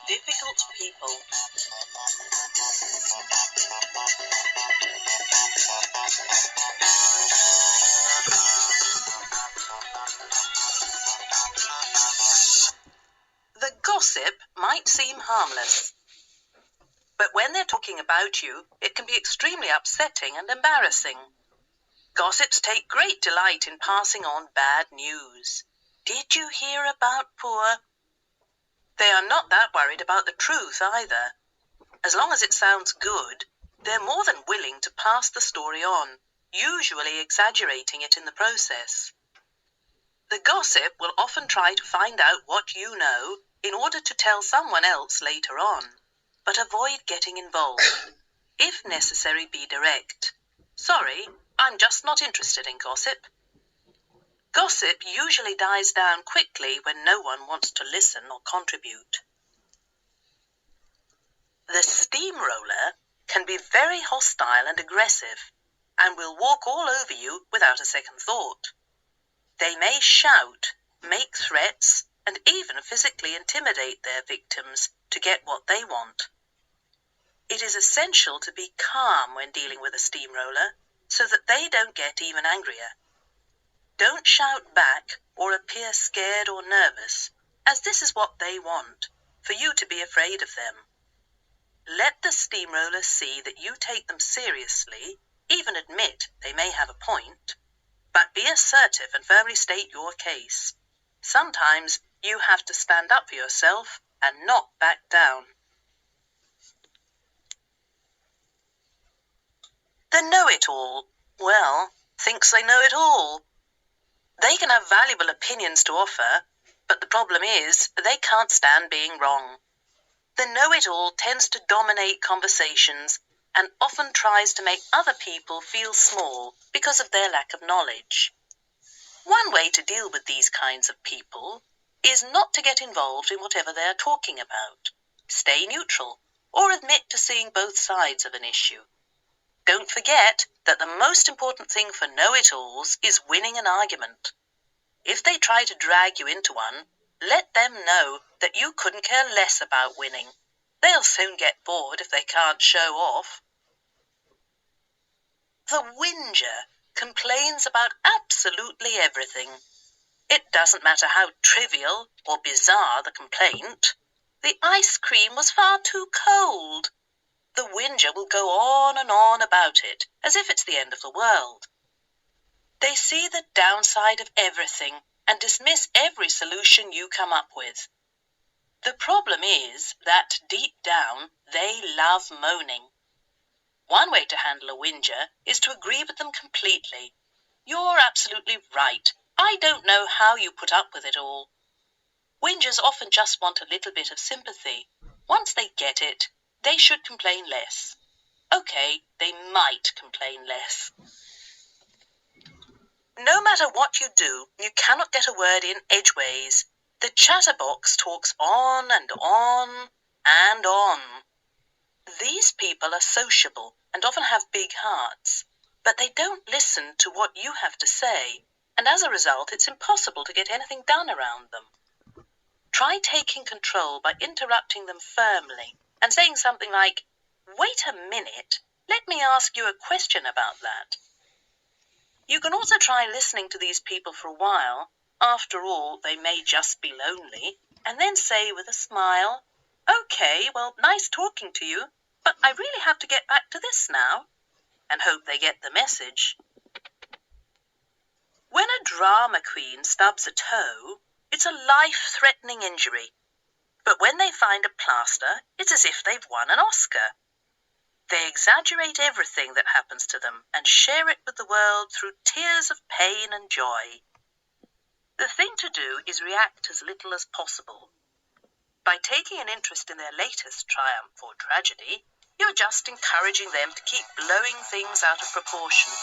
difficult people. The gossip might seem harmless, but when they're talking about you, it can be extremely upsetting and embarrassing. Gossips take great delight in passing on bad news. Did you hear about poor? They are not that worried about the truth either. As long as it sounds good, they're more than willing to pass the story on, usually exaggerating it in the process. The gossip will often try to find out what you know in order to tell someone else later on, but avoid getting involved. If necessary, be direct. Sorry, I'm just not interested in gossip. Gossip usually dies down quickly when no one wants to listen or contribute. The steamroller can be very hostile and aggressive and will walk all over you without a second thought. They may shout, make threats, and even physically intimidate their victims to get what they want. It is essential to be calm when dealing with a steamroller so that they don't get even angrier. Don't shout back or appear scared or nervous, as this is what they want, for you to be afraid of them. Let the steamroller see that you take them seriously, even admit they may have a point, but be assertive and firmly state your case. Sometimes you have to stand up for yourself and not back down. The know-it-all, well, thinks they know it all. They can have valuable opinions to offer, but the problem is they can't stand being wrong. The know-it-all tends to dominate conversations and often tries to make other people feel small because of their lack of knowledge. One way to deal with these kinds of people is not to get involved in whatever they are talking about. Stay neutral or admit to seeing both sides of an issue. Don't forget that the most important thing for know-it-alls is winning an argument. If they try to drag you into one, let them know that you couldn't care less about winning. They'll soon get bored if they can't show off. The whinger complains about absolutely everything. It doesn't matter how trivial or bizarre the complaint. The ice cream was far too cold. The whinger will go on and on about it, as if it's the end of the world. They see the downside of everything and dismiss every solution you come up with. The problem is that deep down, they love moaning. One way to handle a whinger is to agree with them completely. You're absolutely right. I don't know how you put up with it all. Whingers often just want a little bit of sympathy. Once they get it, they should complain less. Okay, they might complain less. No matter what you do, you cannot get a word in edgeways. The chatterbox talks on and on and on. These people are sociable and often have big hearts, but they don't listen to what you have to say, and as a result, it's impossible to get anything done around them. Try taking control by interrupting them firmly and saying something like, "Wait a minute, let me ask you a question about that." You can also try listening to these people for a while. After all, they may just be lonely, and then say with a smile, "Okay, well, nice talking to you, but I really have to get back to this now," and hope they get the message. When a drama queen stubs a toe, it's a life-threatening injury. But when they find a plaster, it's as if they've won an Oscar. They exaggerate everything that happens to them and share it with the world through tears of pain and joy. The thing to do is react as little as possible. By taking an interest in their latest triumph or tragedy, you're just encouraging them to keep blowing things out of proportion.